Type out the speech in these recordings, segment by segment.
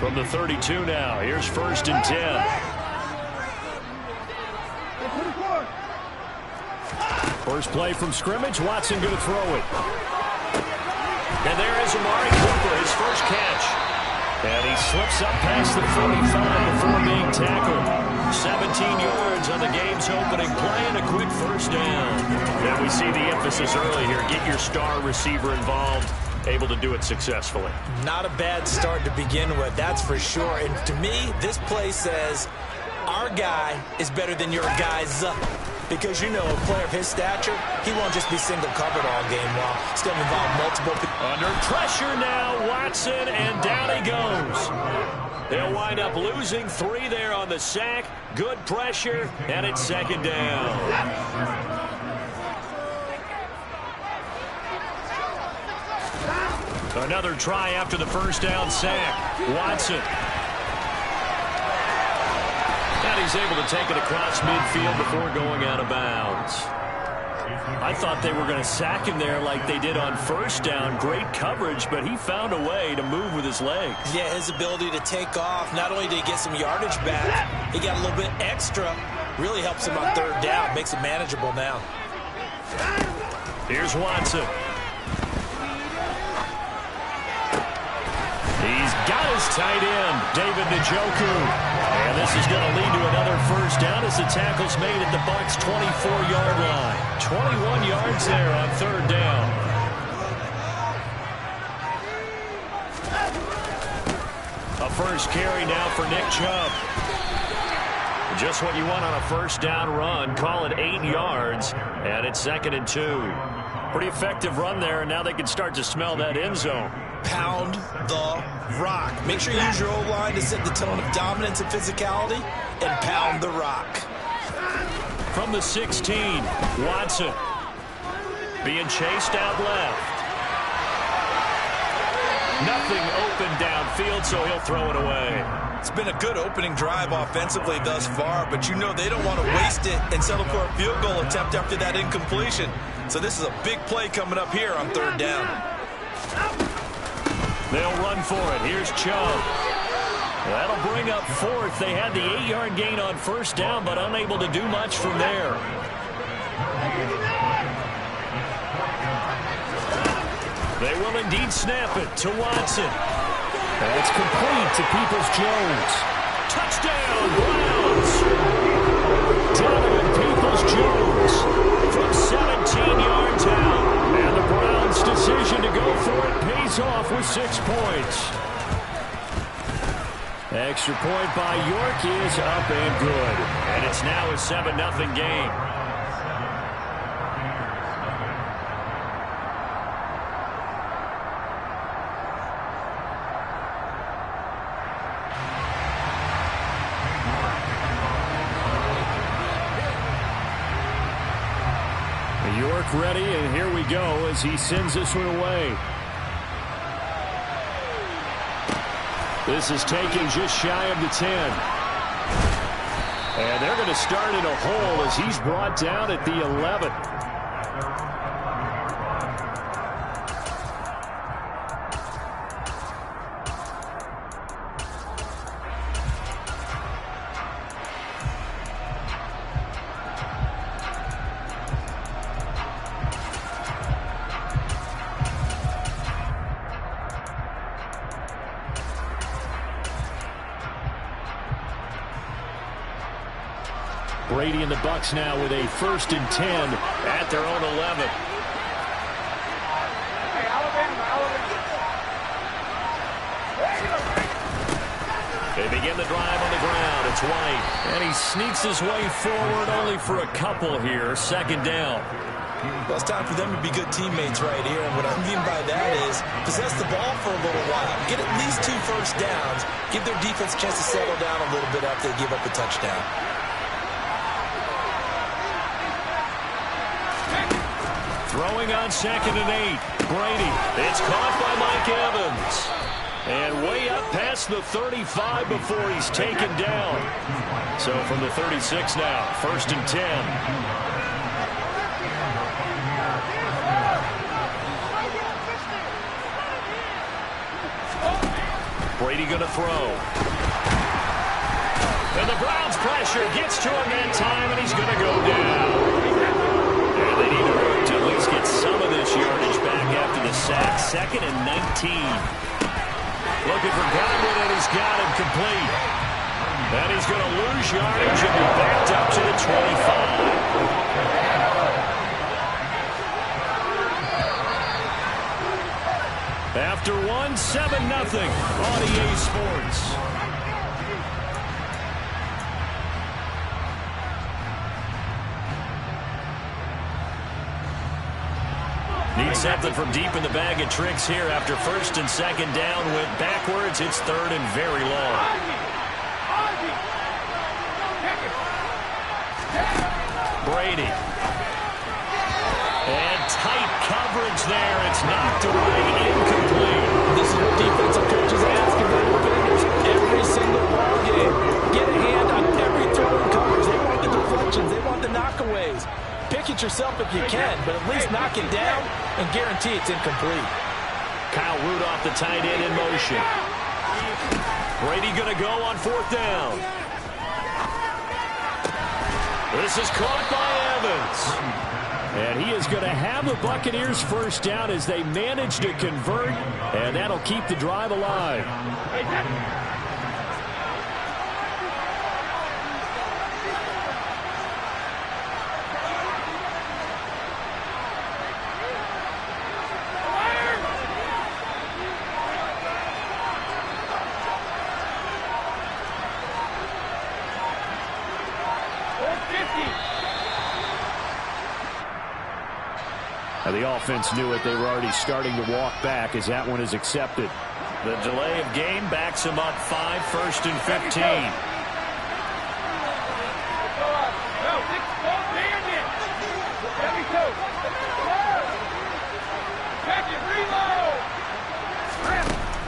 From the 32 now, here's 1st and 10. First play from scrimmage, Watson going to throw it. And there is Amari Cooper, his first catch. And he slips up past the 45 before being tackled. 17 yards on the game's opening play and a quick first down. And we see the emphasis early here. Get your star receiver involved. Able to do it successfully. Not a bad start to begin with, that's for sure. And to me, this play says our guy is better than your guy's. Because, you know, a player of his stature, he won't just be single covered all game long. It's going to involve multiple. Under pressure now, Watson, and down he goes. They'll wind up losing 3 there on the sack. Good pressure, and it's 2nd down. Another try after the first down sack. Watson. And he's able to take it across midfield before going out of bounds. I thought they were going to sack him there like they did on first down. Great coverage, but he found a way to move with his legs. Yeah, his ability to take off. Not only did he get some yardage back, he got a little bit extra. Really helps him on 3rd down. Makes it manageable now. Here's Watson. He's got his tight end, David Njoku. And this is going to lead to another first down as the tackle's made at the Bucs' 24-yard line. 21 yards there on 3rd down. A first carry now for Nick Chubb. Just what you want on a first down run. Call it 8 yards, and it's 2nd and 2. Pretty effective run there, and now they can start to smell that end zone. Pound the rock. Make sure you use your O-line to set the tone of dominance and physicality, and pound the rock. From the 16, Watson being chased out left. Nothing open downfield, so he'll throw it away. It's been a good opening drive offensively thus far, but you know they don't want to waste it and settle for a field goal attempt after that incompletion. So this is a big play coming up here on 3rd down. They'll run for it. Here's Chubb. That'll bring up 4th. They had the 8-yard gain on first down, but unable to do much from there. They will indeed snap it to Watson. That's complete to Peoples-Jones. Touchdown, Browns! Donovan Peoples-Jones from 17 yards out. And the Browns' decision to go for it pays off with 6 points. Extra point by York is up and good. And it's now a 7-0 game. York ready, and here we go as he sends this one away. This is taken just shy of the 10. And they're going to start in a hole as he's brought down at the 11. Brady and the Bucs now with a 1st and 10 at their own 11. They begin the drive on the ground. It's White, and he sneaks his way forward only for a couple here. 2nd down. Well, it's time for them to be good teammates right here. And what I mean by that is possess the ball for a little while. Get at least 2 first downs. Give their defense a chance to settle down a little bit after they give up a touchdown. Throwing on 2nd and 8. Brady. It's caught by Mike Evans. And way up past the 35 before he's taken down. So from the 36 now, 1st and 10. Brady going to throw. And the Browns pressure gets to him that time, and he's going to go down. And they need to work to at least get some of this yardage back after the sack. 2nd and 19. Looking for Godwin, and he's got him complete. And he's going to lose yardage and be backed up to the 25. After 1, 7-0 on EA Sports. Need something from deep in the bag of tricks here after 1st and 2nd down. Went backwards. It's 3rd and very long. Brady. And tight coverage there. It's knocked away, incomplete. This is what defensive coaches are asking their defenders every single ball game. Get a hand on every throw and coverage. They want the deflections. They want the knockaways. Pick it yourself if you can, but at least knock it down and guarantee it's incomplete. Kyle Rudolph, the tight end, in motion. Brady going to go on 4th down. This is caught by Evans. And he is going to have the Buccaneers 1st down as they manage to convert, and that'll keep the drive alive. The offense knew it. They were already starting to walk back as that one is accepted. The delay of game backs him up 5, 1st and 15.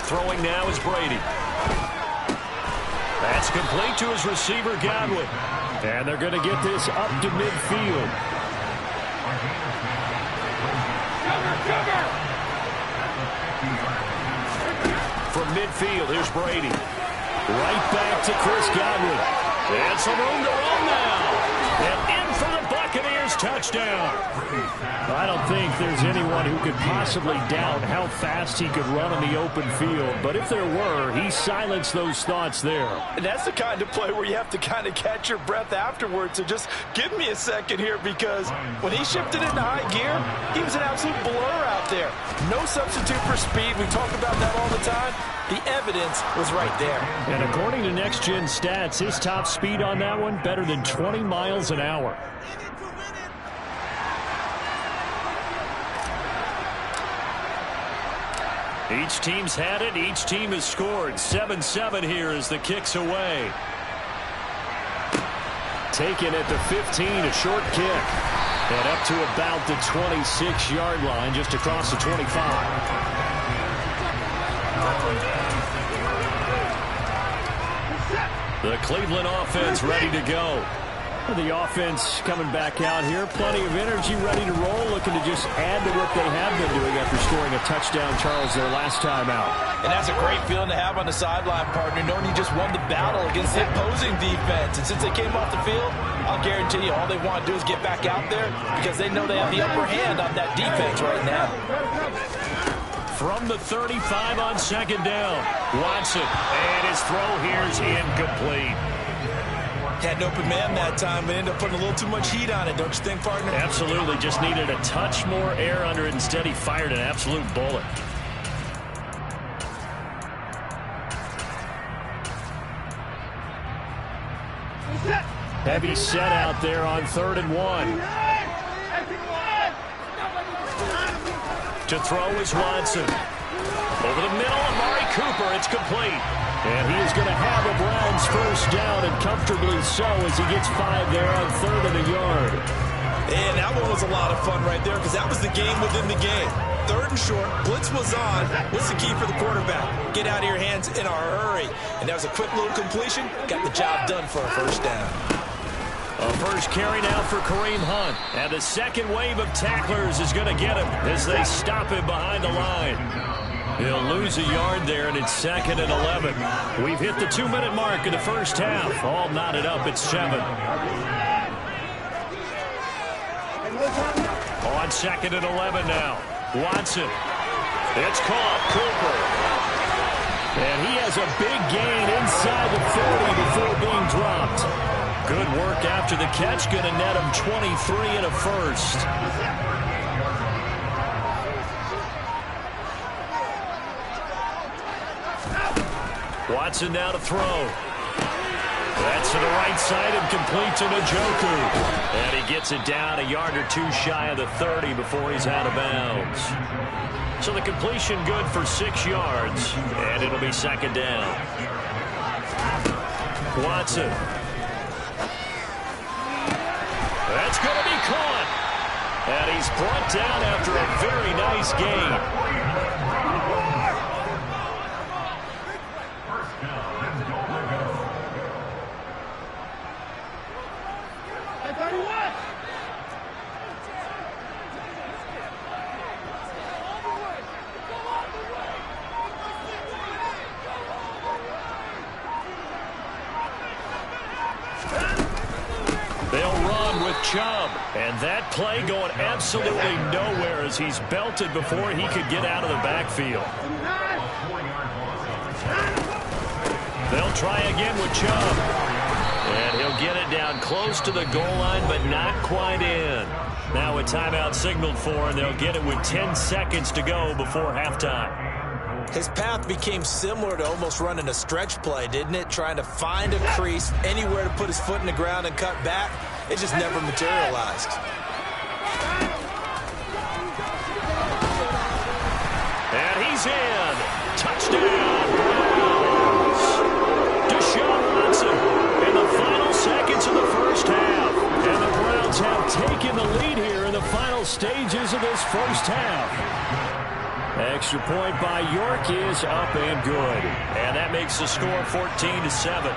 Throwing now is Brady. That's complete to his receiver, Godwin. And they're going to get this up to midfield. From midfield, here's Brady. Right back to Chris Godwin. And some room to run now. And in for the Buccaneers touchdown. I don't think there's anyone who could possibly doubt how fast he could run on the open field. But if there were, he silenced those thoughts there. And that's the kind of play where you have to kind of catch your breath afterwards. So just give me a second here, because when he shifted into high gear, he was an absolute blur out there. No substitute for speed. We talk about that all the time. The evidence was right there. And according to Next Gen Stats, his top speed on that one, better than 20 miles an hour. Each team's had it. Each team has scored. 7-7 here as the kick's away. Taken at the 15, a short kick. And up to about the 26-yard line, just across the 25. The Cleveland offense ready to go. The offense coming back out here. Plenty of energy, ready to roll, looking to just add to what they have been doing after scoring a touchdown, Charles, their last time out. And that's a great feeling to have on the sideline, partner, knowing you just won the battle against the opposing defense. And since they came off the field, I'll guarantee you all they want to do is get back out there, because they know they have the upper hand on that defense right now. From the 35 on 2nd down, Watson, and his throw here's incomplete. Had an open man that time, but ended up putting a little too much heat on it, don't you think, partner? Absolutely. Just needed a touch more air under it. Instead, he fired an absolute bullet. Heavy set out there on 3rd and 1. To throw is Watson. Over the middle, Amari Cooper. It's complete. And he is going to have a Browns 1st down, and comfortably so, as he gets 5 there on 3rd and a yard. And that one was a lot of fun right there, because that was the game within the game. 3rd and short, blitz was on. What's the key for the quarterback? Get out of your hands in a hurry. And that was a quick little completion. Got the job done for a 1st down. A first carry now for Kareem Hunt. And the second wave of tacklers is going to get him as they stop him behind the line. He'll lose a yard there, and it's 2nd and 11. We've hit the 2-minute mark in the first half. All knotted up at 7. On 2nd and 11 now. Watson. It's caught. Cooper. And he has a big gain inside the 30 before being dropped. Good work after the catch. Going to net him 23 and a first. Watson now to throw. That's to the right side and complete to Njoku. And he gets it down a yard or 2 shy of the 30 before he's out of bounds. So the completion good for 6 yards, and it'll be 2nd down. Watson. That's going to be caught. And he's brought down after a very nice gain. Chubb, and that play going absolutely nowhere as he's belted before he could get out of the backfield. They'll try again with Chubb, and he'll get it down close to the goal line, but not quite in. Now a timeout signaled for, and they'll get it with 10 seconds to go before halftime. His path became similar to almost running a stretch play, didn't it? Trying to find a crease, anywhere to put his foot in the ground and cut back. It just never materialized. And he's in. Touchdown, Browns. Deshaun Watson in the final seconds of the first half. And the Browns have taken the lead here in the final stages of this first half. Extra point by York is up and good. And that makes the score 14-7.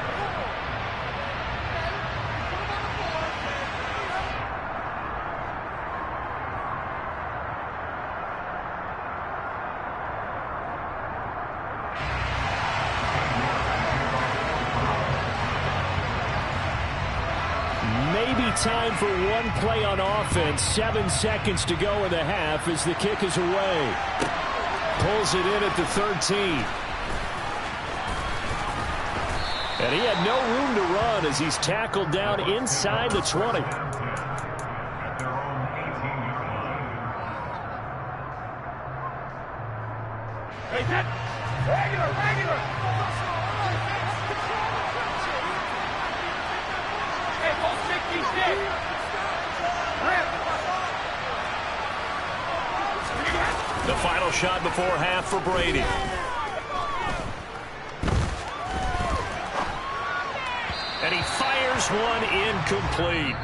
Time for one play on offense. 7 seconds to go in the half as the kick is away. Pulls it in at the 13. And he had no room to run as he's tackled down inside the 20. Regular. The final shot before half for Brady. And he fires one incomplete.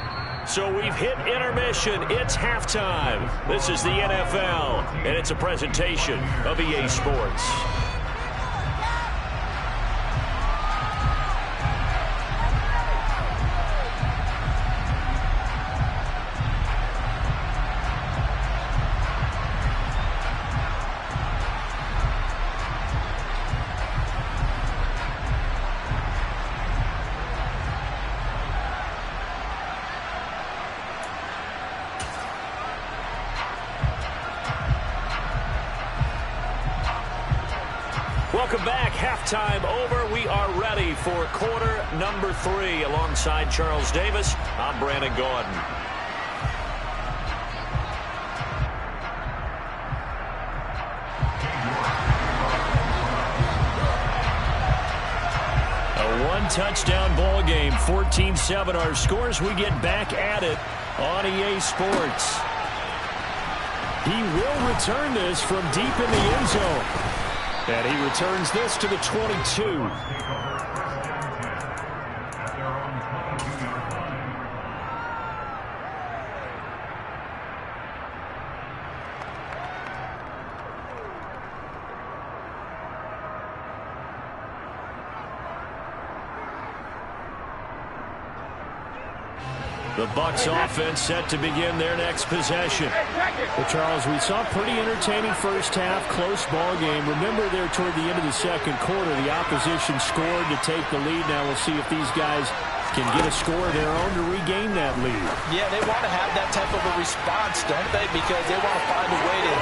So we've hit intermission. It's halftime. This is the NFL, and it's a presentation of EA Sports. Welcome back. Halftime over. We are ready for quarter number 3. Alongside Charles Davis, I'm Brandon Gaudin. A one-touchdown ball game. 14-7 our scores. We get back at it on EA Sports. He will return this from deep in the end zone. And he returns this to the 22. The Bucs offense set to begin their next possession. Well, Charles, we saw a pretty entertaining first half, close ball game. Remember there toward the end of the second quarter, the opposition scored to take the lead. Now we'll see if these guys can get a score of their own to regain that lead. Yeah, they want to have that type of a response, don't they? Because they want to find a way to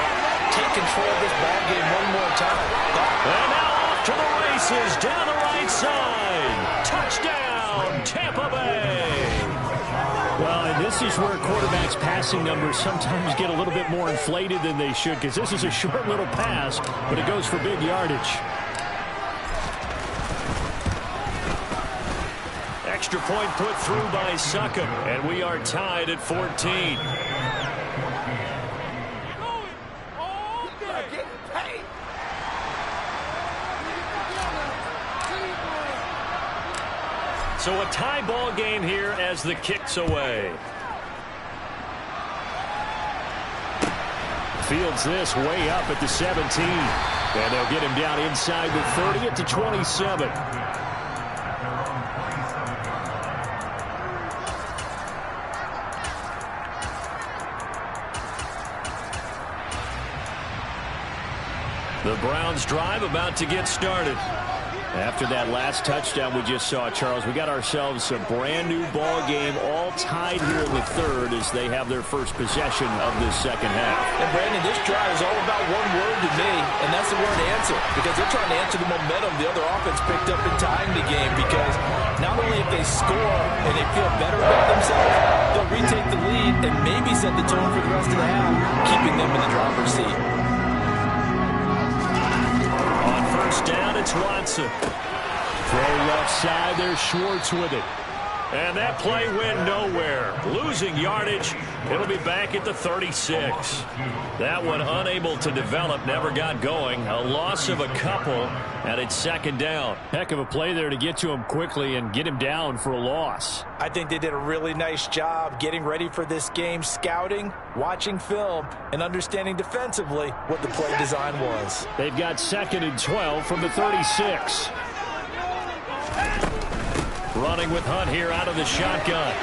take control of this ball game one more time. And now off to the races down the right side. Touchdown, Tampa Bay. Well, and this is where quarterbacks' passing numbers sometimes get a little bit more inflated than they should, because this is a short little pass, but it goes for big yardage. Extra point put through by Succop, and we are tied at 14. So a tie ball game here as the kick's away. Fields this way up at the 17. And they'll get him down inside the 30 at the 27. The Browns drive about to get started. After that last touchdown we just saw, Charles, we got ourselves a brand new ball game, all tied here in the third as they have their first possession of this second half. And Brandon, this drive is all about one word to me, and that's the word answer, because they're trying to answer the momentum the other offense picked up in tying the game, because not only if they score and they feel better about themselves, they'll retake the lead and maybe set the tone for the rest of the half, keeping them in the driver's seat. First down, it's Watson. Throw left side, there's Schwartz with it. And that play went nowhere. Losing yardage. It'll be back at the 36. That one unable to develop, never got going. A loss of a couple, and it's second down. Heck of a play there to get to him quickly and get him down for a loss. I think they did a really nice job getting ready for this game, scouting, watching film, and understanding defensively what the play design was. They've got 2nd and 12 from the 36. Running with Hunt here out of the shotgun.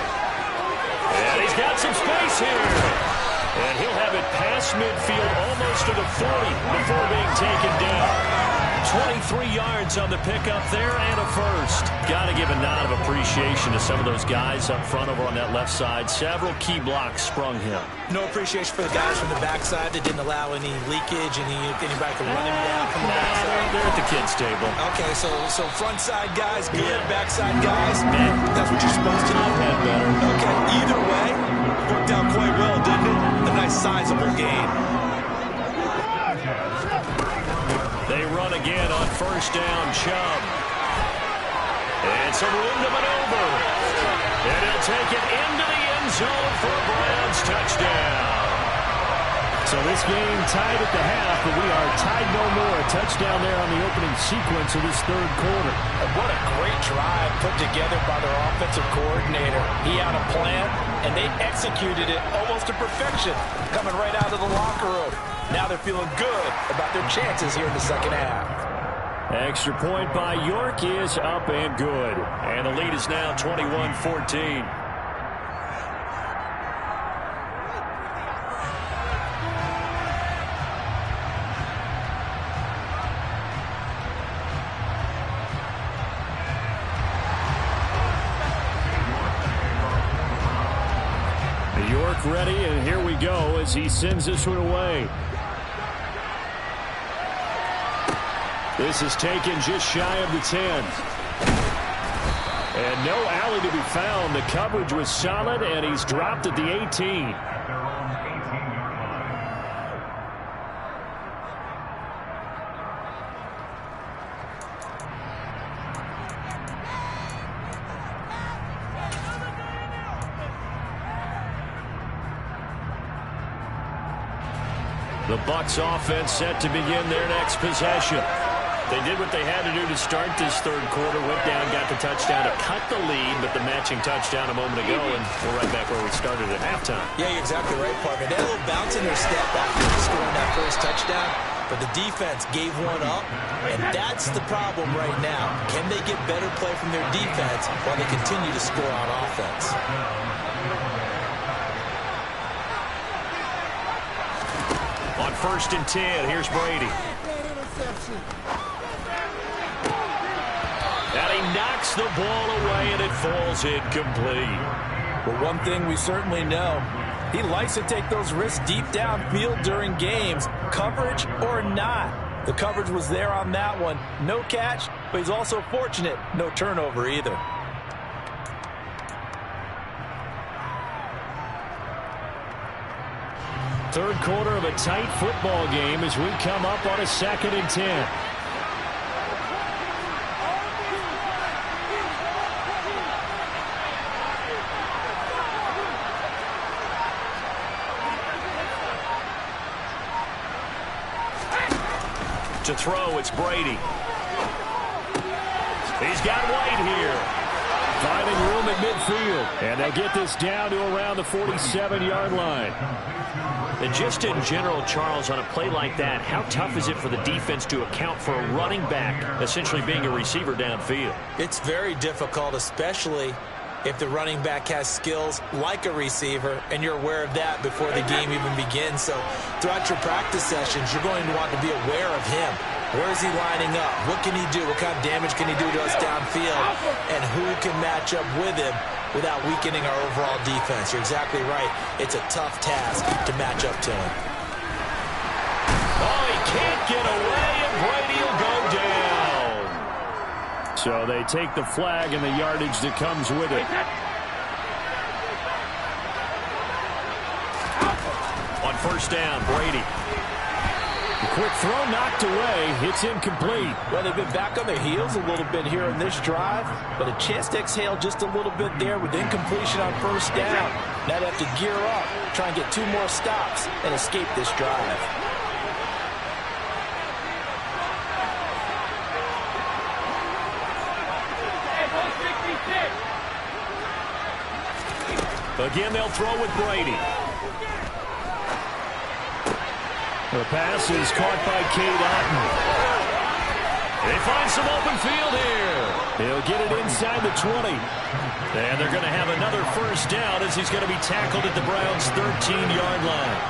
And he's got some space here. And he'll have it past midfield almost to the 40 before being taken down. 23 yards on the pickup there and a first. Got to give a nod of appreciation to some of those guys up front over on that left side. Several key blocks sprung him. No appreciation for the guys from the backside that didn't allow any leakage, anybody could run him down from the backside. They're at the kids' table. Okay, so front side guys, good. Backside guys, that's what you're supposed to do. I've had better. Okay, either way, worked out quite well, didn't it? A nice sizable gain. They run again on first down, Chubb. And some room to maneuver. And he'll take it into the end zone for a Browns touchdown. So this game tied at the half, but we are tied no more. A touchdown there on the opening sequence of this third quarter. And what a great drive put together by their offensive coordinator. He had a plan, and they executed it almost to perfection, coming right out of the locker room. Now they're feeling good about their chances here in the second half. Extra point by York is up and good. And the lead is now 21-14. York ready, and here we go as he sends this one away. This is taken just shy of the 10. And no alley to be found. The coverage was solid, and he's dropped at the 18. The Bucs offense set to begin their next possession. They did what they had to do to start this third quarter. Went down, got the touchdown to cut the lead, but the matching touchdown a moment ago, and we're right back where we started at halftime. Yeah, you're exactly right, partner. They had a little bounce in their step after scoring that first touchdown. but the defense gave one up, and that's the problem right now. Can they get better play from their defense while they continue to score on offense? On 1st and 10, here's Brady. And he knocks the ball away, and it falls incomplete. But one thing we certainly know, he likes to take those risks deep downfield during games, coverage or not. The coverage was there on that one. No catch, but he's also fortunate. No turnover either. Third quarter of a tight football game as we come up on a 2nd and 10. To throw, it's Brady. He's got White here. Finding room at midfield. And they'll get this down to around the 47-yard line. And just in general, Charles, on a play like that, how tough is it for the defense to account for a running back essentially being a receiver downfield? It's very difficult, especially if the running back has skills like a receiver, and you're aware of that before the game even begins. So throughout your practice sessions, you're going to want to be aware of him. Where is he lining up? What can he do? What kind of damage can he do to us downfield? And who can match up with him without weakening our overall defense? You're exactly right. It's a tough task to match up to him. Oh, he can't get away, and Brady will go down. So they take the flag and the yardage that comes with it. On 1st down, Brady. The quick throw knocked away. It's incomplete. Well, they've been back on their heels a little bit here in this drive, but a chance to exhale just a little bit there with incompletion on 1st down. Now they have to gear up, try and get 2 more stops, and escape this drive. Again, they'll throw with Brady. The pass is caught by Cade Otton. They find some open field here. He'll get it inside the 20. And they're going to have another 1st down as he's going to be tackled at the Browns' 13-yard line.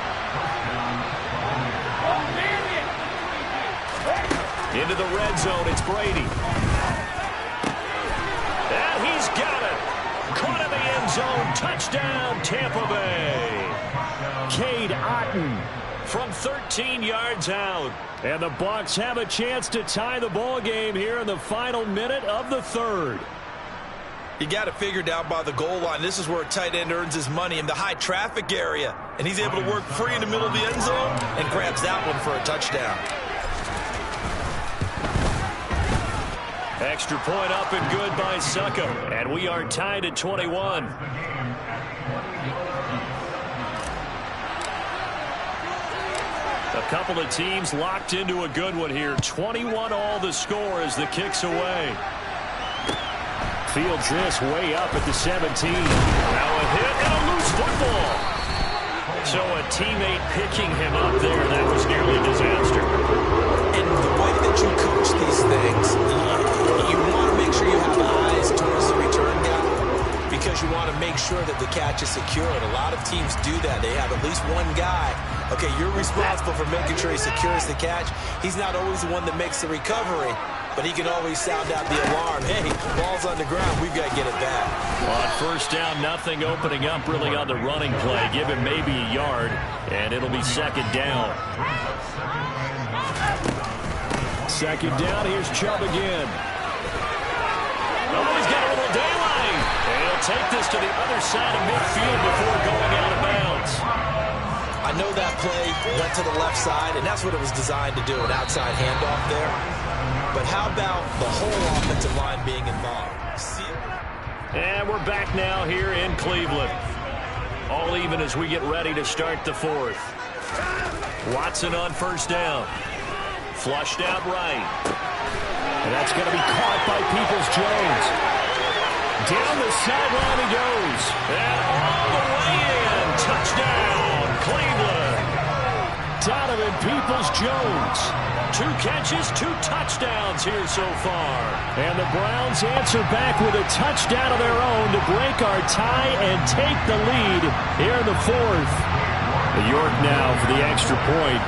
Into the red zone, it's Brady. And he's got it. Caught in the end zone. Touchdown, Tampa Bay. Cade Otton from 13 yards out. And the Bucs have a chance to tie the ball game here in the final minute of the 3rd. You got it figured out by the goal line. This is where a tight end earns his money in the high traffic area. And he's able to work free in the middle of the end zone and grabs that one for a touchdown. Extra point up and good by Succo. And we are tied at 21. A couple of teams locked into a good one here. 21 all the score as the kick's away. Fields this way up at the 17. Now a hit and a loose football. So a teammate picking him up there. That was nearly a disaster. And the way that you coach these things, you want to make sure you have eyes towards the return guy because you want to make sure that the catch is secured. A lot of teams do that. They have at least one guy. Okay, you're responsible for making sure he secures the catch. He's not always the one that makes the recovery, but he can always sound out the alarm. Hey, ball's on the ground. We've got to get it back. On 1st down, nothing opening up really on the running play. Give him maybe a yard, and it'll be 2nd down. 2nd down. Here's Chubb again. Oh, he's got a little daylight. And he'll take this to the other side of midfield before going out of bounds. I know that play went to the left side, and that's what it was designed to do, an outside handoff there. But how about the whole offensive line being involved? And we're back now here in Cleveland. All even as we get ready to start the 4th. Watson on 1st down. Flushed out right. And that's going to be caught by Peoples-Jones. Down the sideline he goes. And all the way in. Touchdown, Cleveland. Donovan Peoples-Jones. 2 catches, 2 touchdowns here so far. And the Browns answer back with a touchdown of their own to break our tie and take the lead here in the 4th. York now for the extra point.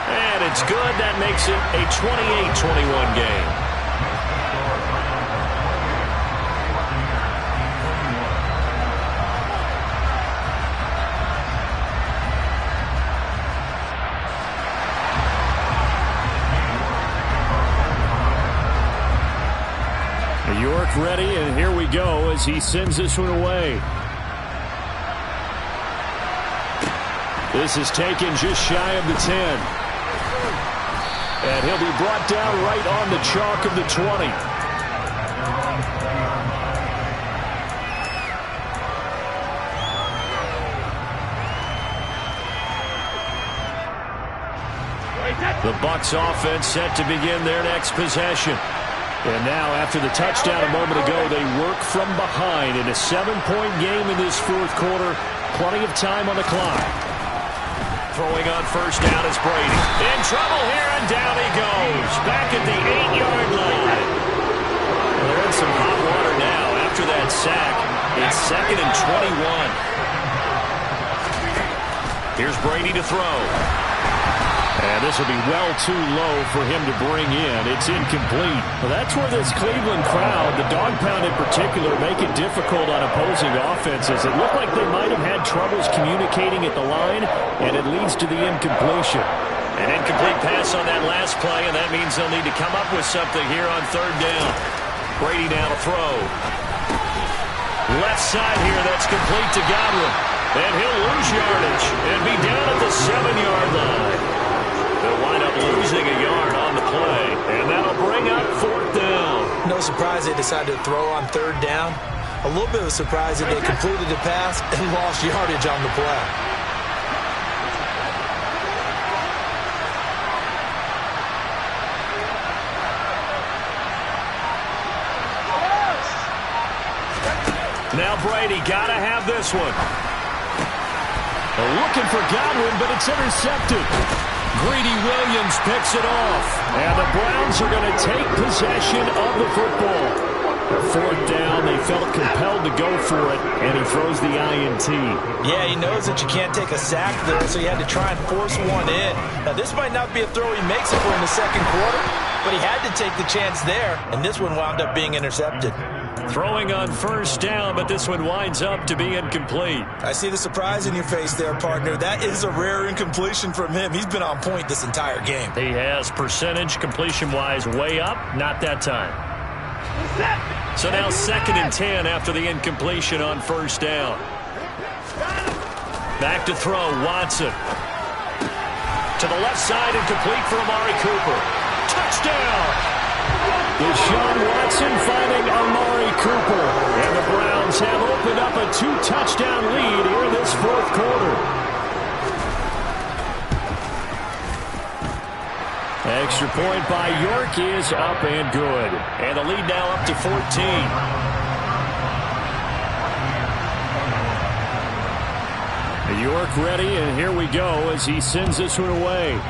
And it's good. That makes it a 28-21 game. York ready, and here we go as he sends this one away. This is taken just shy of the 10. And he'll be brought down right on the chalk of the 20. The Bucs offense set to begin their next possession. And now, after the touchdown a moment ago, they work from behind in a 7-point game in this 4th quarter. Plenty of time on the clock. Throwing on first down is Brady. In trouble here, and down he goes. Back at the 8-yard line. They're in some hot water now after that sack. It's 2nd and 21. Here's Brady to throw. And this will be well too low for him to bring in. It's incomplete. Well, that's where this Cleveland crowd, the dog pound in particular, make it difficult on opposing offenses. It looked like they might have had troubles communicating at the line, and it leads to the incompletion. An incomplete pass on that last play, and that means they'll need to come up with something here on 3rd down. Brady now to throw. Left side here, that's complete to Godwin. And he'll lose yardage and be down at the 7-yard line. They'll wind up losing a yard on the play, and that'll bring up 4th down. No surprise they decided to throw on 3rd down. A little bit of a surprise that they completed the pass and lost yardage on the play. Now Brady got to have this one. Looking for Godwin, but it's intercepted. Greedy Williams picks it off. And the Browns are going to take possession of the football. 4th down, they felt compelled to go for it, and he throws the INT. Yeah, he knows that you can't take a sack there, so he had to try and force one in. Now, this might not be a throw he makes it for in the 2nd quarter, but he had to take the chance there, and this one wound up being intercepted. Throwing on first down, but this one winds up to be incomplete. I see the surprise in your face there, partner. That is a rare incompletion from him. He's been on point this entire game. He has percentage completion-wise way up, not that time. So now 2nd and 10 after the incompletion on first down. Back to throw, Watson. To the left side and complete for Amari Cooper. Touchdown! Deshaun Watson finding Amari Cooper. And the Browns have opened up a 2-touchdown lead here in this 4th quarter. Extra point by York is up and good. And the lead now up to 14. York ready, and here we go as he sends this one away.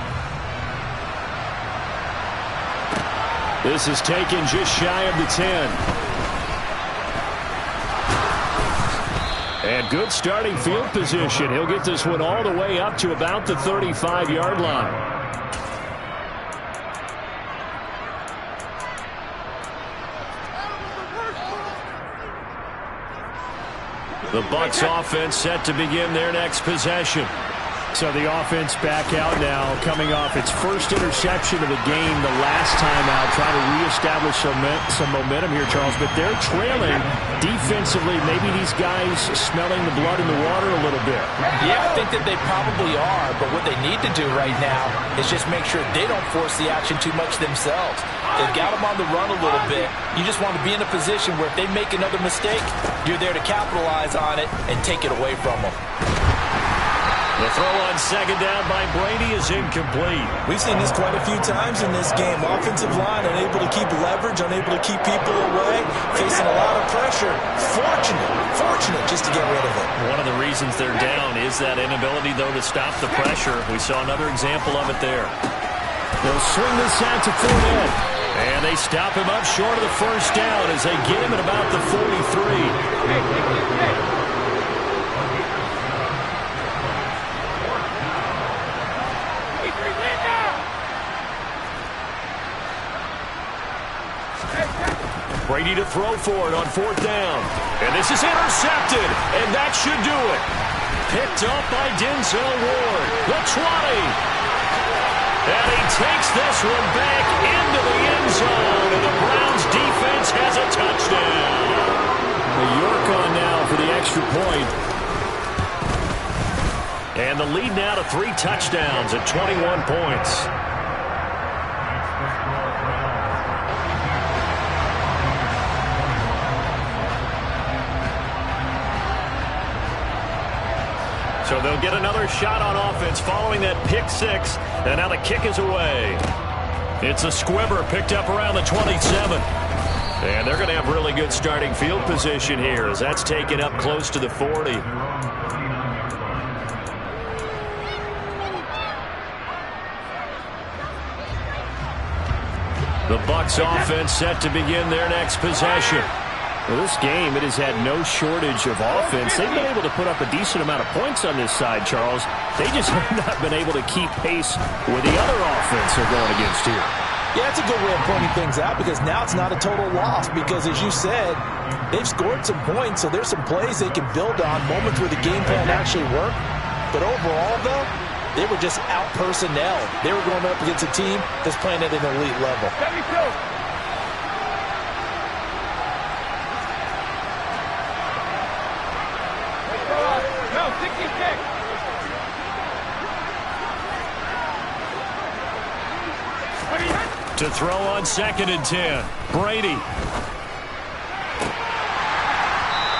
This is taken just shy of the 10. And good starting field position. He'll get this one all the way up to about the 35-yard line. The Bucs offense set to begin their next possession. So the offense back out now, coming off its first interception of the game the last time out, trying to reestablish some momentum here, Charles. But they're trailing defensively. Maybe these guys smelling the blood in the water a little bit. Yeah, I think that they probably are. But what they need to do right now is just make sure they don't force the action too much themselves. They've got them on the run a little bit. You just want to be in a position where if they make another mistake, you're there to capitalize on it and take it away from them. The throw on second down by Brady is incomplete. We've seen this quite a few times in this game. Offensive line unable to keep leverage, unable to keep people away, facing a lot of pressure. Fortunate just to get rid of it. One of the reasons they're down is that inability, though, to stop the pressure. We saw another example of it there. They'll swing this out to Fournette. And they stop him up short of the first down as they get him at about the 43. Brady to throw for it on fourth down. And this is intercepted, and that should do it. Picked up by Denzel Ward. The 20. And he takes this one back into the end zone, and the Browns defense has a touchdown. The York on now for the extra point. And the lead now to 3 touchdowns at 21 points. So they'll get another shot on offense following that pick 6. And now the kick is away. It's a squibber picked up around the 27. And they're going to have really good starting field position here as that's taken up close to the 40. The Bucs offense set to begin their next possession. Well, this game, it has had no shortage of offense. They've been able to put up a decent amount of points on this side, Charles. They just have not been able to keep pace with the other offense they're going against here. Yeah, that's a good way of pointing things out because now it's not a total loss because, as you said, they've scored some points, so there's some plays they can build on, moments where the game plan actually worked. But overall, though, they were just out-personnel. They were going up against a team that's playing at an elite level. To throw on 2nd and 10. Brady.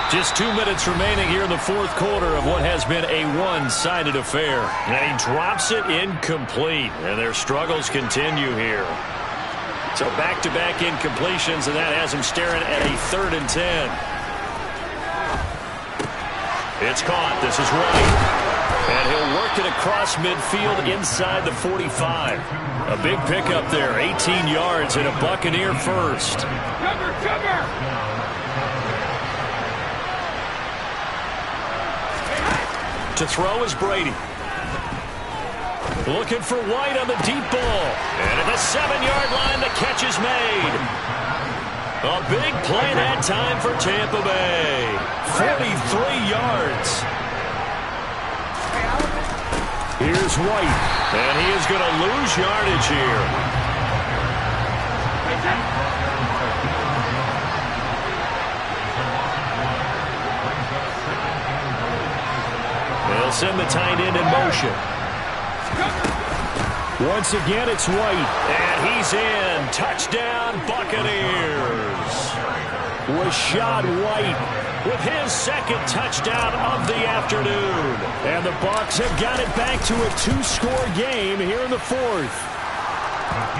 Just 2 minutes remaining here in the fourth quarter of what has been a one-sided affair. And he drops it incomplete. And their struggles continue here. So back-to-back incompletions, and that has him staring at a 3rd and 10. It's caught. This is White. And he'll work it across midfield inside the 45. A big pickup there, 18 yards and a Buccaneer first. Cover! To throw is Brady. Looking for White on the deep ball. And at the 7-yard line, the catch is made. A big play that time for Tampa Bay. 43 yards. Here's White, and he is going to lose yardage here. They'll send the tight end in motion. Once again, it's White, and he's in. Touchdown, Buccaneers. Rashad White with his 2nd touchdown of the afternoon. And the Bucs have got it back to a 2-score game here in the 4th.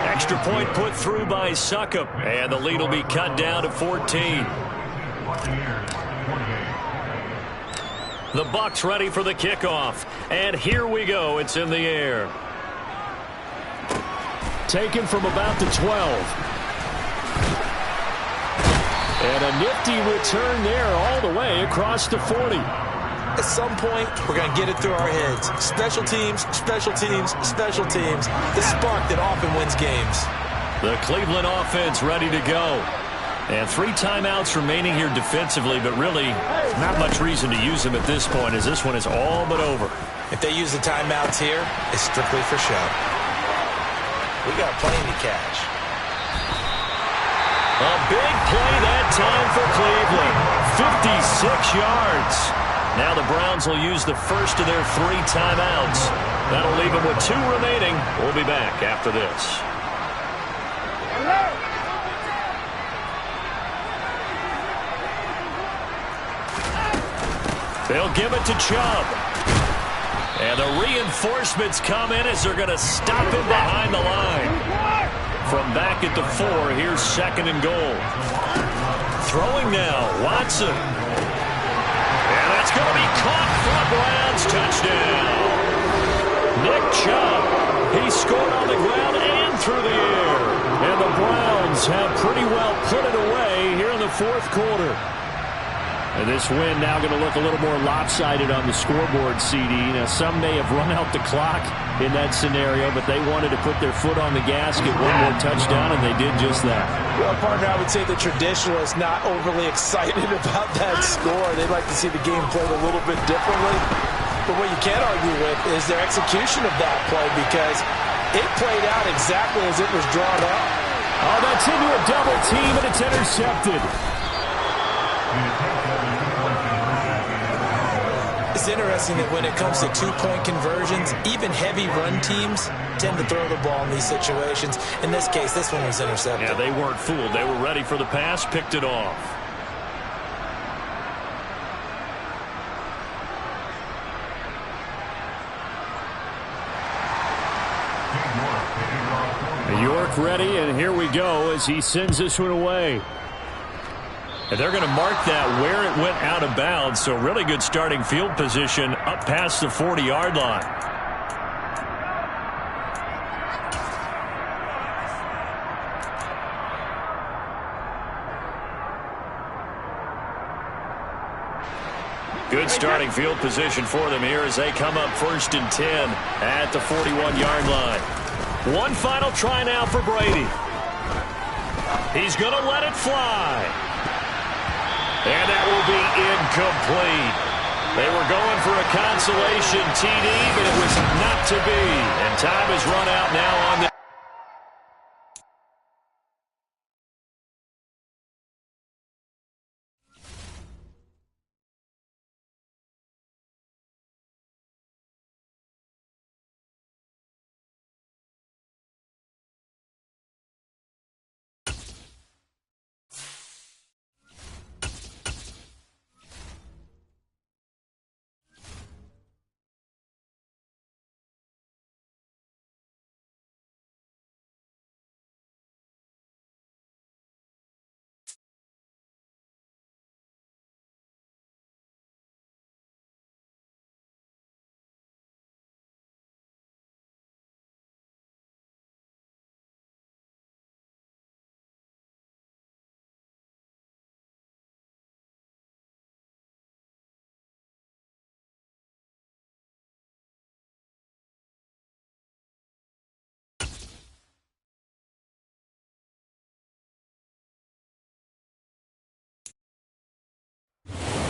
Extra point put through by Succop, and the lead will be cut down to 14. The Bucs ready for the kickoff. And here we go. It's in the air. Taken from about the 12. And a nifty return there all the way across the 40. At some point, we're going to get it through our heads. Special teams, special teams, special teams. The spark that often wins games. The Cleveland offense ready to go. And 3 timeouts remaining here defensively, but really not much reason to use them at this point as this one is all but over. If they use the timeouts here, it's strictly for show. We got plenty to catch. A big play that time for Cleveland. 56 yards. Now the Browns will use the first of their 3 timeouts. That'll leave them with 2 remaining. We'll be back after this. They'll give it to Chubb. And the reinforcements come in as they're going to stop him behind the line. From back at the 4, here's 2nd and goal. Throwing now, Watson. And that's going to be caught for a Browns touchdown. Nick Chubb, he scored on the ground and through the air. And the Browns have pretty well put it away here in the 4th quarter. And this win now going to look a little more lopsided on the scoreboard, CD. Now, some may have run out the clock in that scenario, but they wanted to put their foot on the gas, get one more touchdown, and they did just that. Well, partner, I would say the traditionalists not overly excited about that score. They'd like to see the game played a little bit differently. But what you can't argue with is their execution of that play, because it played out exactly as it was drawn up. Oh, that's into a double team, and it's intercepted. It's interesting that when it comes to two-point conversions, even heavy run teams tend to throw the ball in these situations. In this case, this one was intercepted. Yeah, they weren't fooled. They were ready for the pass, picked it off. York ready, and here we go as he sends this one away. And they're going to mark that where it went out of bounds, so really good starting field position up past the 40-yard line. Good starting field position for them here as they come up 1st and 10 at the 41-yard line. One final try now for Brady. He's going to let it fly. And that will be incomplete. They were going for a consolation TD, but it was not to be. And time has run out now on the...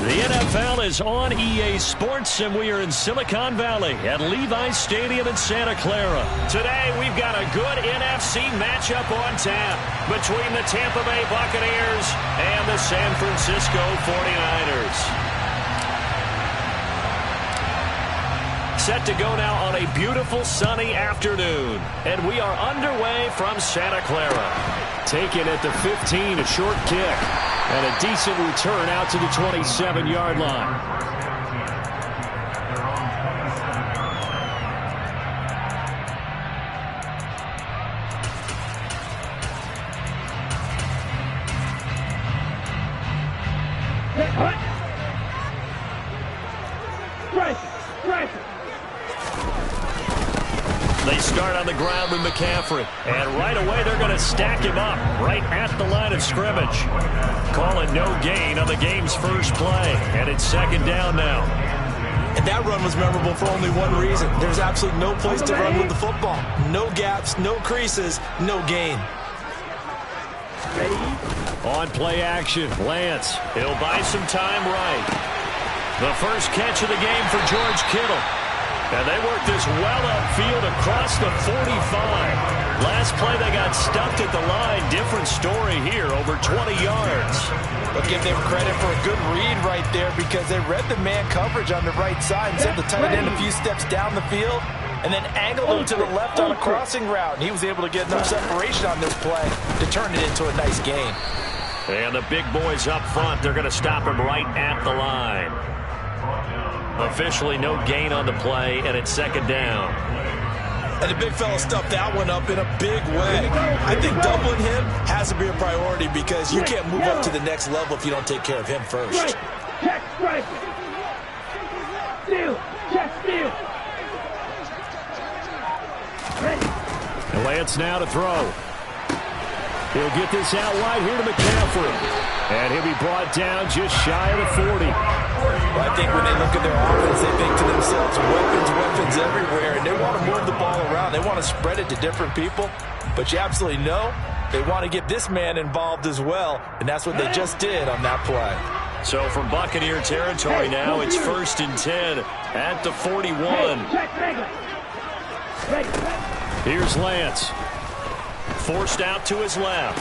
The NFL is on EA Sports, and we are in Silicon Valley at Levi's Stadium in Santa Clara. Today, we've got a good NFC matchup on tap between the Tampa Bay Buccaneers and the San Francisco 49ers. Set to go now on a beautiful sunny afternoon, and we are underway from Santa Clara. Taken at the 15, a short kick. And a decent return out to the 27-yard line. They start on the ground with McCaffrey. And right away, they're going to stack him up right at the line of scrimmage. Call it no gain on the game's first play. And it's 2nd down now. And that run was memorable for only one reason. There's absolutely no place to run with the football. No gaps, no creases, no gain. On play action, Lance. He'll buy some time right. The first catch of the game for George Kittle. And they work this well upfield across the 45. Last play, they got stuffed at the line. Different story here, over 20 yards. But give them credit for a good read right there, because they read the man coverage on the right side and sent the tight end a few steps down the field and then angled him to the left on a crossing route. And he was able to get enough separation on this play to turn it into a nice gain. And the big boys up front, they're going to stop him right at the line. Officially no gain on the play, and it's second down. And the big fella stuffed that one up in a big way. I think doubling him has to be a priority because you can't move up to the next level if you don't take care of him first. Check strike. Steal. Check steal. Lance now to throw. He'll get this out wide here to McCaffrey. And he'll be brought down just shy of the 40. Well, I think when they look at their offense, they think to themselves, weapons everywhere, and they want to move the ball around. They want to spread it to different people. But you absolutely know they want to get this man involved as well, and that's what they just did on that play. So from Buccaneer territory now, it's 1st and 10 at the 41. Here's Lance. Forced out to his left.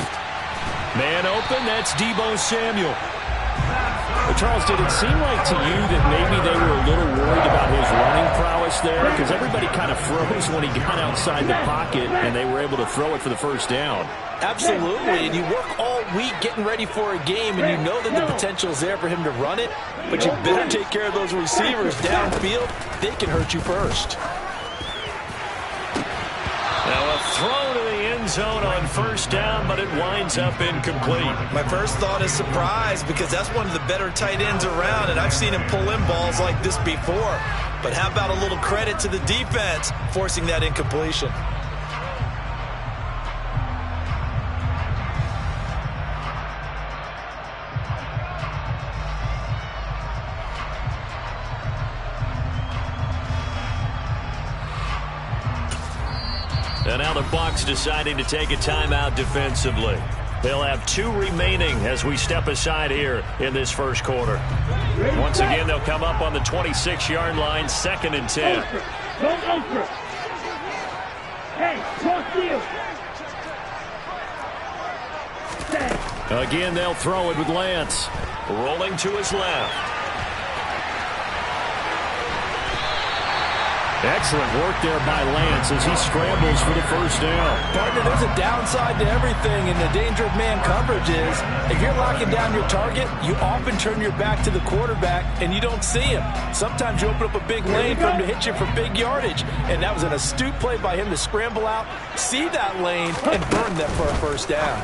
Man open, that's Deebo Samuel. Well, Charles, did it seem like to you that maybe they were a little worried about his running prowess there? Because everybody kind of froze when he got outside the pocket, and they were able to throw it for the first down. Absolutely, and you work all week getting ready for a game, and you know that the potential is there for him to run it, but you better take care of those receivers downfield. They can hurt you first. Now a throw to the end zone on 1st down, but it winds up incomplete. My first thought is surprise because that's one of the better tight ends around, and I've seen him pull in balls like this before. But how about a little credit to the defense forcing that incompletion? And now the Bucs deciding to take a timeout defensively. They'll have 2 remaining as we step aside here in this first quarter. Once again, they'll come up on the 26-yard line, 2nd and 10. Hey, cross field. Again, they'll throw it with Lance. Rolling to his left. Excellent work there by Lance as he scrambles for the first down. Partner, there's a downside to everything, and the danger of man coverage is if you're locking down your target, you often turn your back to the quarterback and you don't see him. Sometimes you open up a big lane for him to hit you for big yardage, and that was an astute play by him to scramble out, see that lane, and burn them for a first down.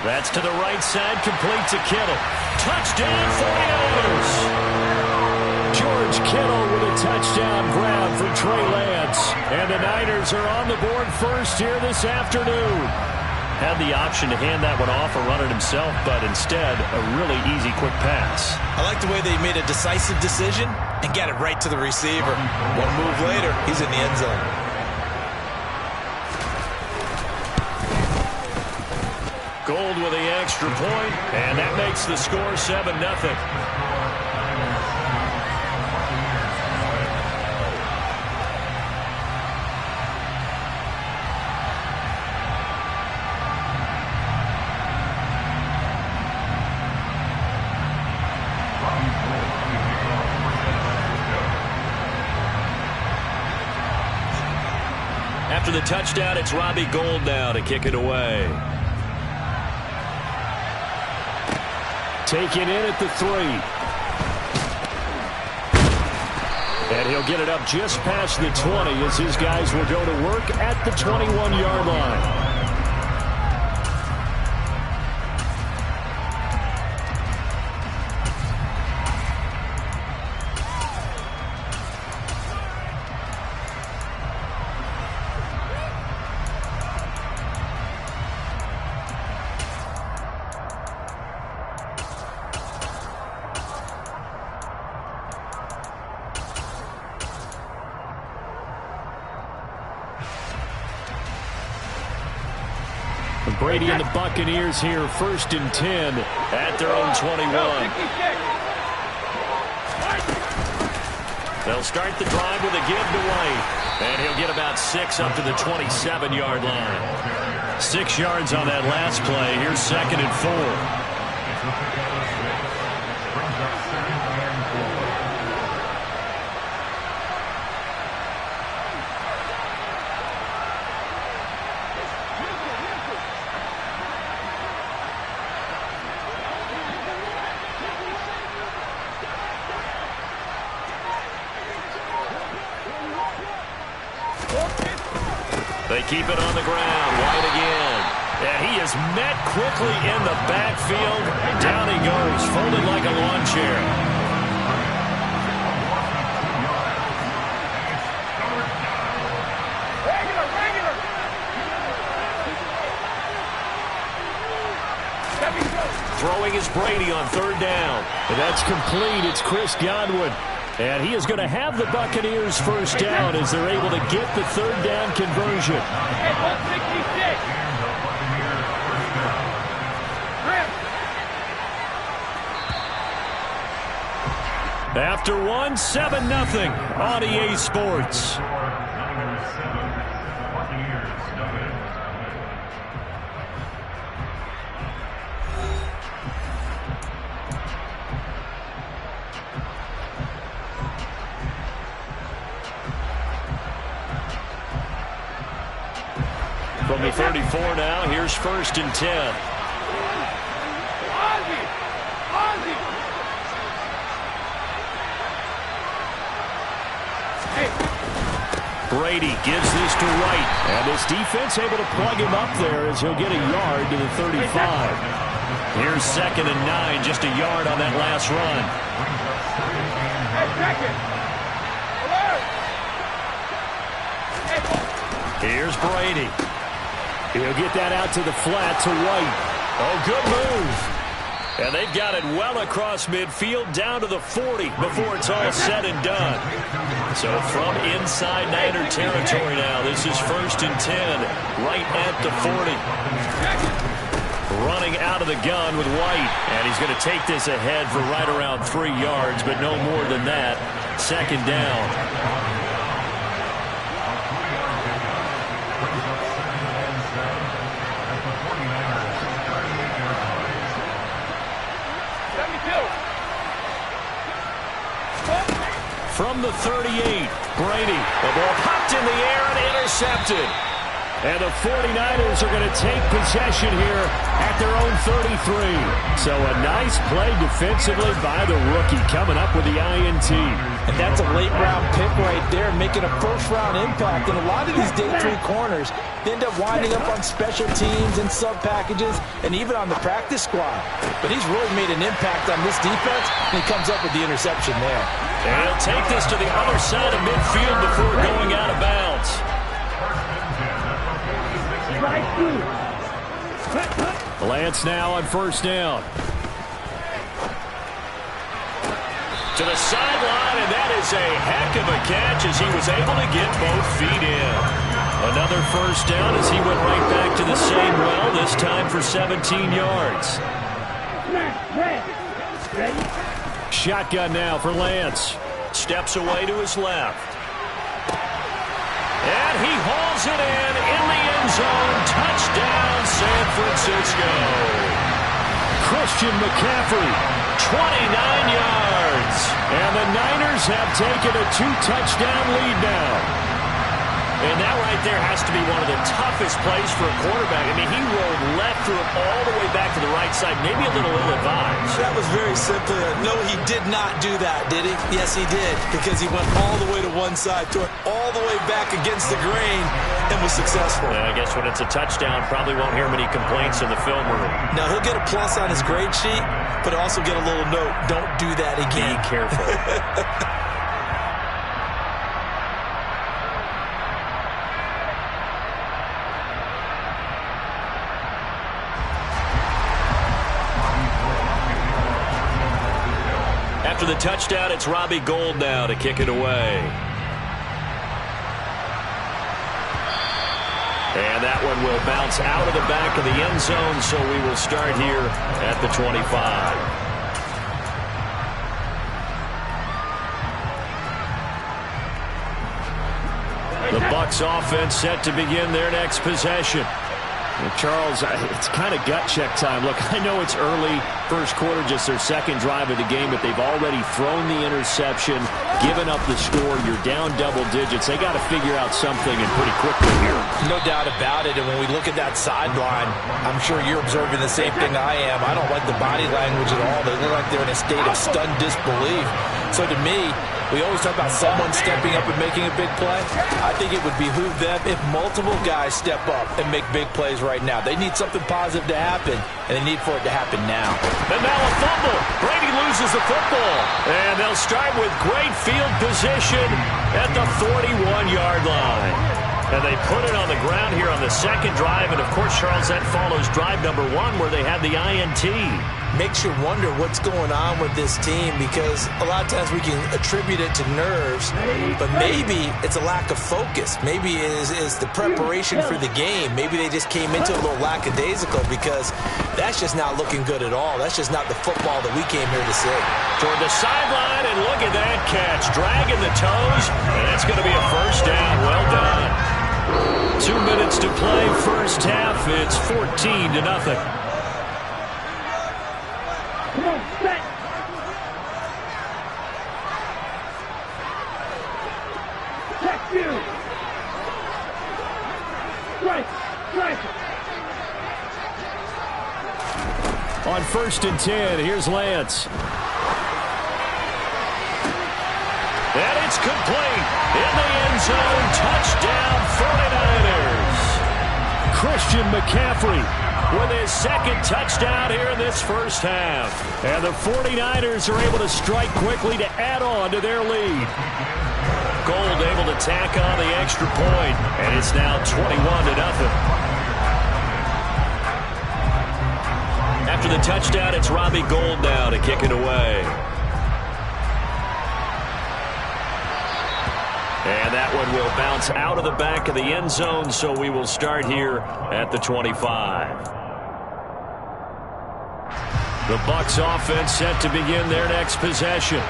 That's to the right side, complete to Kittle. Touchdown, 49ers! George Kittle with a touchdown grab for Trey Lance. And the Niners are on the board first here this afternoon. Had the option to hand that one off or run it himself, but instead, a really easy, quick pass. I like the way they made a decisive decision and got it right to the receiver. One move later, he's in the end zone. Gold with the extra point, and that makes the score 7-0. After the touchdown, it's Robbie Gould now to kick it away. Taken in at the 3. And he'll get it up just past the 20 as his guys will go to work at the 21-yard line. Brady and the Buccaneers here, 1st and 10 at their own 21. They'll start the drive with a give to White, and he'll get about 6 up to the 27-yard line. 6 yards on that last play. Here's 2nd and 4. keep it on the ground. White again. And he is met quickly in the backfield. Down he goes, folded like a lawn chair. Throwing is Brady on third down. And that's complete. It's Chris Godwin. And he is going to have the Buccaneers first down as they're able to get the third down conversion. After one, 7-0 on EA Sports. From the 34 now, here's 1st and 10. Brady gives this to White. And this defense able to plug him up there as he'll get a yard to the 35. Here's 2nd and 9, just a yard on that last run. Here's Brady. He'll get that out to the flat to White. Oh, good move. And they've got it well across midfield down to the 40 before it's all said and done. So from inside Niner territory now, this is 1st and 10, right at the 40. Running out of the gun with White. And he's going to take this ahead for right around 3 yards, but no more than that. 2nd down. From the 38, Brady. The ball popped in the air and intercepted. And the 49ers are going to take possession here at their own 33. So a nice play defensively by the rookie coming up with the INT. And that's a late-round pick right there, making a first-round impact. And a lot of these day 3 corners end up winding up on special teams and sub-packages and even on the practice squad. But he's really made an impact on this defense, and he comes up with the interception there. And he'll take this to the other side of midfield before going out of bounds. Lance now on 1st down. To the sideline, and that is a heck of a catch as he was able to get both feet in. Another 1st down as he went right back to the same well, this time for 17 yards. Shotgun now for Lance. Steps away to his left. And he hauls it in the end zone. Touchdown, San Francisco. Christian McCaffrey. 29 yards. And the Niners have taken a 2-touchdown lead now. And that right there has to be one of the toughest plays for a quarterback. I mean, he rolled left, threw it all the way back to the right side, maybe a little ill-advised. That was very simple. No, he did not do that, did he? Yes, he did, because he went all the way to one side, threw it all the way back against the grain, and was successful. Yeah, I guess when it's a touchdown, probably won't hear many complaints in the film room. Now, he'll get a plus on his grade sheet, but also get a little note, don't do that again. Be careful. After the touchdown, it's Robbie Gould now to kick it away. And that one will bounce out of the back of the end zone, so we will start here at the 25. The Bucs offense set to begin their next possession. Well, Charles, it's kind of gut check time. Look, I know it's early, first quarter, just their 2nd drive of the game, but they've already thrown the interception, given up the score. You're down double digits. They got to figure out something, and pretty quickly here. No doubt about it. And when we look at that sideline, I'm sure you're observing the same thing I am. I don't like the body language at all. They look like they're in a state of stunned disbelief. So to me, We always talk about someone stepping up and making a big play. I think it would behoove them if multiple guys step up and make big plays right now. They need something positive to happen, and they need for it to happen now. And now a fumble. Brady loses the football. And they'll start with great field position at the 41-yard line. And they put it on the ground here on the second drive. And, of course, Charles, that follows drive number 1 where they had the INT. Makes you wonder what's going on with this team, because a lot of times we can attribute it to nerves, but maybe it's a lack of focus. Maybe it's the preparation for the game. Maybe they just came into a little lackadaisical, because that's just not looking good at all. That's just not the football that we came here to see. Toward the sideline, and look at that catch. Dragging the toes, and that's going to be a first down. Well done. 2 minutes to play, first half. It's 14-0. Come on, set. Check you. Strike. On 1st and 10, here's Lance. And it's complete. In the end zone, touchdown 49ers. Christian McCaffrey with his second touchdown here in this first half. And the 49ers are able to strike quickly to add on to their lead. Gold able to tack on the extra point, and it's now 21-0. After the touchdown, it's Robbie Gould now to kick it away. And that one will bounce out of the back of the end zone, so we will start here at the 25. The Bucs offense set to begin their next possession.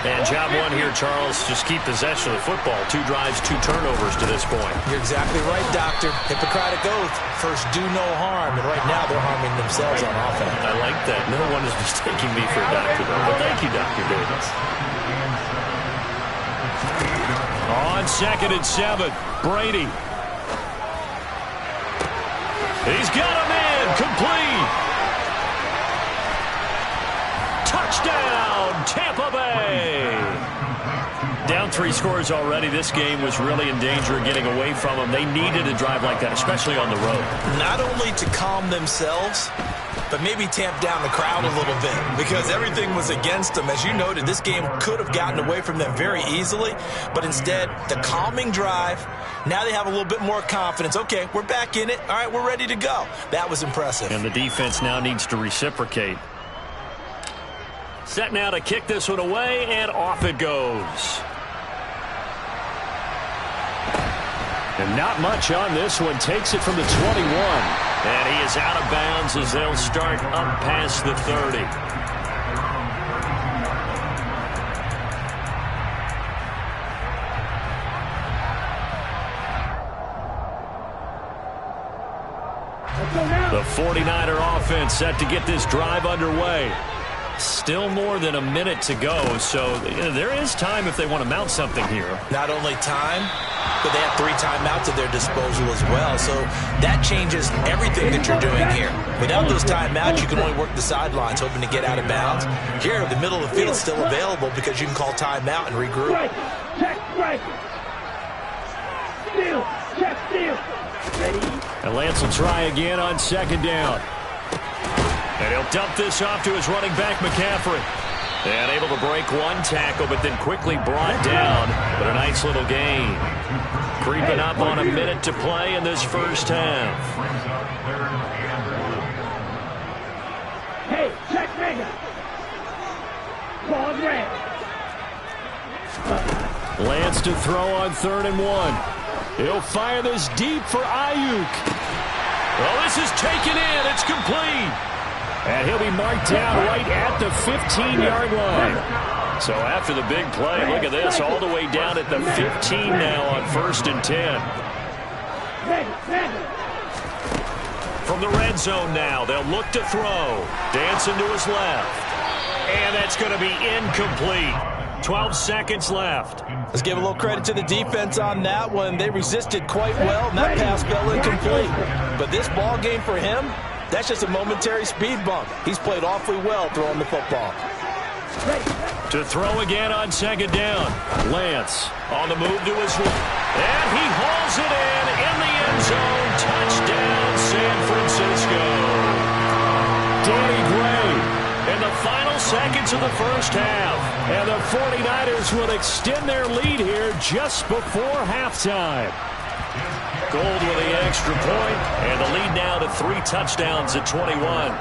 And job 1 here, Charles, just keep possession of the football. 2 drives, 2 turnovers to this point. You're exactly right, Doctor. Hippocratic oath. First, do no harm. And right now, they're harming themselves on offense. I like that. No one is mistaking me for a doctor, though. But thank you, Dr. Davis. On 2nd and 7, Brady. He's got him in. Complete. Touchdown, Tampa Bay. Down 3 scores already. This game was really in danger of getting away from them. They needed a drive like that, especially on the road. Not only to calm themselves, but maybe tamp down the crowd a little bit, because everything was against them. As you noted, this game could have gotten away from them very easily, but instead, the calming drive, now they have a little bit more confidence. Okay, we're back in it. All right, we're ready to go. That was impressive. And the defense now needs to reciprocate. Set now to kick this one away, and off it goes. And not much on this one. Takes it from the 21. And he is out of bounds as they'll start up past the 30. The 49er offense set to get this drive underway. Still more than a minute to go, so there is time if they want to mount something here. Not only time, but they have 3 timeouts at their disposal as well, so that changes everything that you're doing here. Without those timeouts, you can only work the sidelines, hoping to get out of bounds. Here, the middle of the field is still available because you can call timeout and regroup. Strike. Check strike. Steal. Check steal. Ready. And Lance will try again on 2nd down. And he'll dump this off to his running back, McCaffrey. And able to break 1 tackle, but then quickly brought down. But a nice little gain. Creeping up on a minute to play in this first half. Hey, check mega. Ball red. Lance to throw on 3rd and 1. He'll fire this deep for Ayuk. Well, this is taken in. It's complete. And he'll be marked down right at the 15-yard line. So after the big play, look at this, all the way down at the 15 now on 1st and 10. From the red zone now, they'll look to throw. Dancing to his left. And that's going to be incomplete. 12 seconds left. Let's give a little credit to the defense on that one. They resisted quite well, and that pass fell incomplete. But this ball game for him, that's just a momentary speed bump. He's played awfully well throwing the football. To throw again on second down. Lance on the move to his right. And he hauls it in the end zone. Touchdown, San Francisco. Danny Gray in the final seconds of the first half. And the 49ers will extend their lead here just before halftime. Gold with the extra point, and the lead now to 3 touchdowns at 21.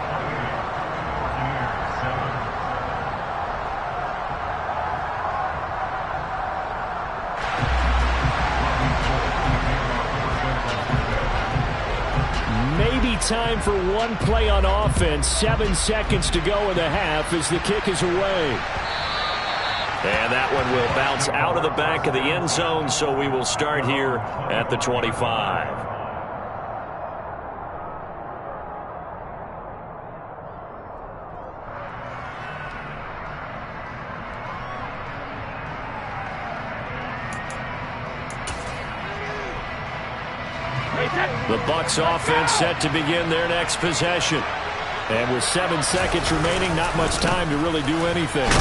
Maybe time for one play on offense. 7 seconds to go in the half as the kick is away. And that one will bounce out of the back of the end zone, so we will start here at the 25. The Bucs offense set to begin their next possession. And with 7 seconds remaining, not much time to really do anything.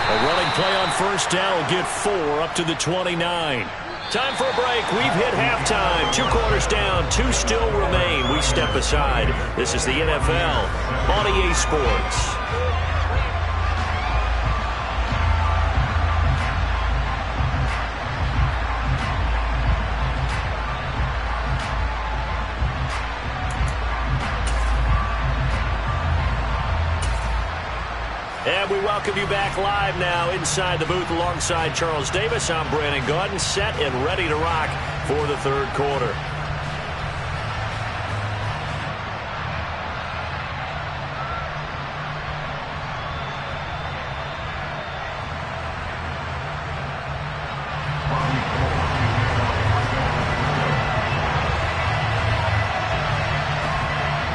A running play on first down will get 4 up to the 29. Time for a break. We've hit halftime. 2 quarters down. 2 still remain. We step aside. This is the NFL on EA Sports. And we welcome you back live now inside the booth alongside Charles Davis. I'm Brandon Gaudin, set and ready to rock for the third quarter.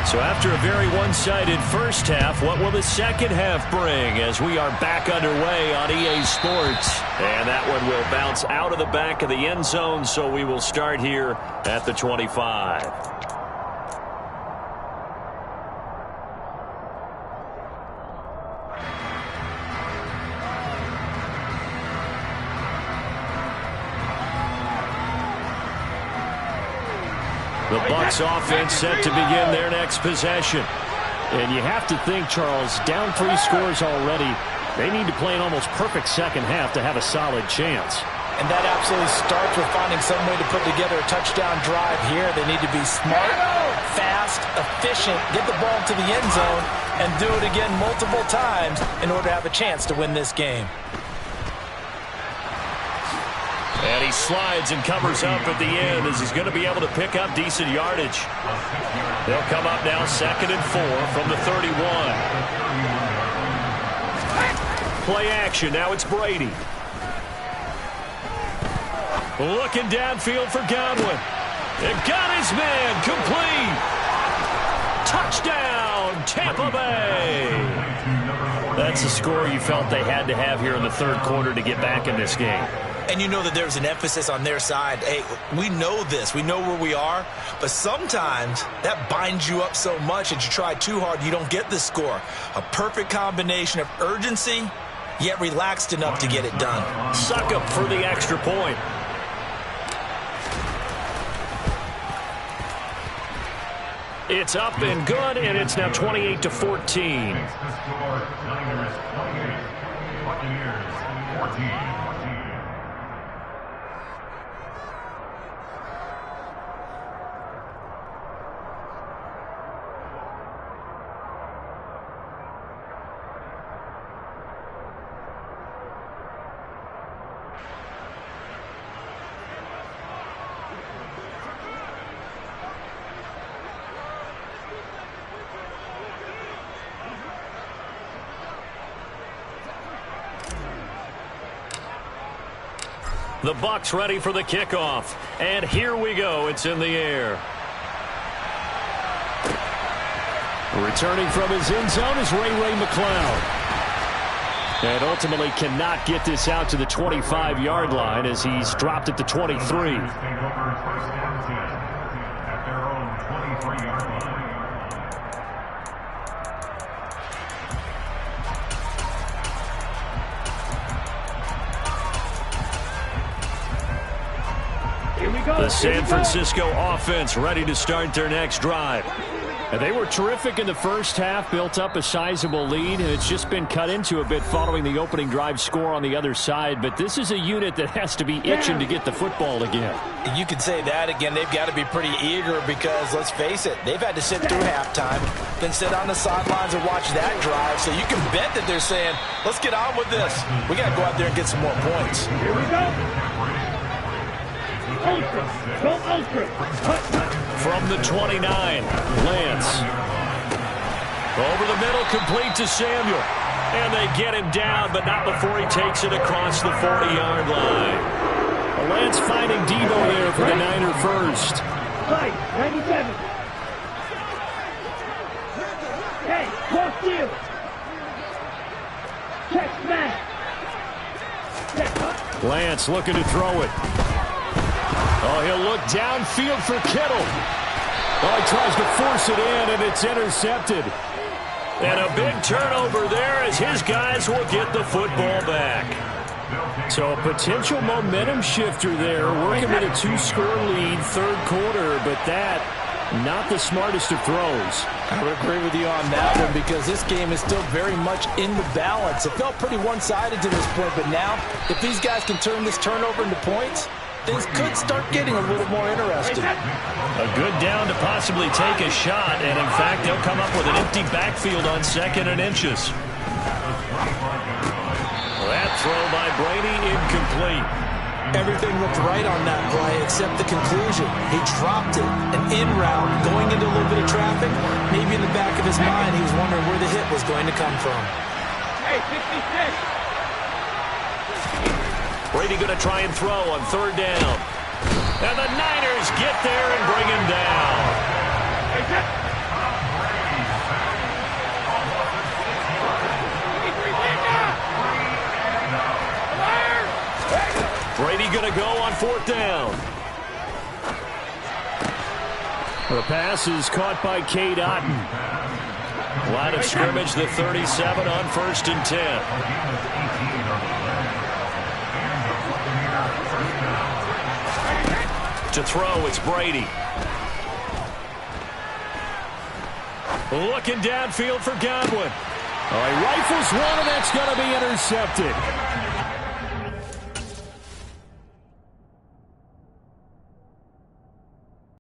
So after a very one-sided first half, what will the second half bring as we are back underway on EA Sports? And that one will bounce out of the back of the end zone, so we will start here at the 25. The Bucs offense set to begin their next possession. And you have to think, Charles, down 3 scores already. They need to play an almost perfect second half to have a solid chance. And that absolutely starts with finding some way to put together a touchdown drive here. They need to be smart, fast, efficient, get the ball to the end zone, and do it again multiple times in order to have a chance to win this game. And he slides and covers up at the end as he's going to be able to pick up decent yardage. They'll come up now 2nd and 4 from the 31. Play action. Now it's Brady. Looking downfield for Godwin. And got his man complete. Touchdown, Tampa Bay. That's the score you felt they had to have here in the third quarter to get back in this game. And you know that there's an emphasis on their side. Hey, we know this. We know where we are. But sometimes that binds you up so much that you try too hard, you don't get the score. A perfect combination of urgency, yet relaxed enough to get it done. Suck up for the extra point. It's up and good, and it's now 28-14. The Bucs ready for the kickoff. And here we go. It's in the air. Returning from his end zone is Ray McCloud. And ultimately cannot get this out to the 25-yard line as he's dropped at the 23. The San Francisco offense ready to start their next drive. And they were terrific in the first half, built up a sizable lead, and it's just been cut into a bit following the opening drive score on the other side. But this is a unit that has to be itching to get the football again. You could say that again. They've got to be pretty eager because, let's face it, they've had to sit through halftime, then sit on the sidelines and watch that drive. So you can bet that they're saying, let's get on with this. We got to go out there and get some more points. Here we go. Ultra. Go ultra. From the 29, Lance. Over the middle, complete to Samuel. And they get him down, but not before he takes it across the 40-yard line. Lance finding Debo there for the Niner first. Right, 97. Hey, cross field. Check smash. Lance looking to throw it. Oh, he'll look downfield for Kittle. Oh, he tries to force it in, and it's intercepted. And a big turnover there as his guys will get the football back. So a potential momentum shifter there, working with a 2-score lead, third quarter, but that, not the smartest of throws. I would agree with you on that one because this game is still very much in the balance. It felt pretty one-sided to this point, but now, if these guys can turn this turnover into points, things could start getting a little more interesting. A good down to possibly take a shot, and in fact, they'll come up with an empty backfield on 2nd and inches. That throw by Brady incomplete. Everything looked right on that play except the conclusion. He dropped it, an in route, going into a little bit of traffic. Maybe in the back of his mind, he was wondering where the hit was going to come from. Hey, 66. Brady going to try and throw on 3rd down. And the Niners get there and bring him down. Brady going to go on 4th down. The pass is caught by Cade Otton. Line of scrimmage, the 37 on 1st and 10. To throw, it's Brady. Looking downfield for Godwin. Oh, he rifles one, and that's going to be intercepted.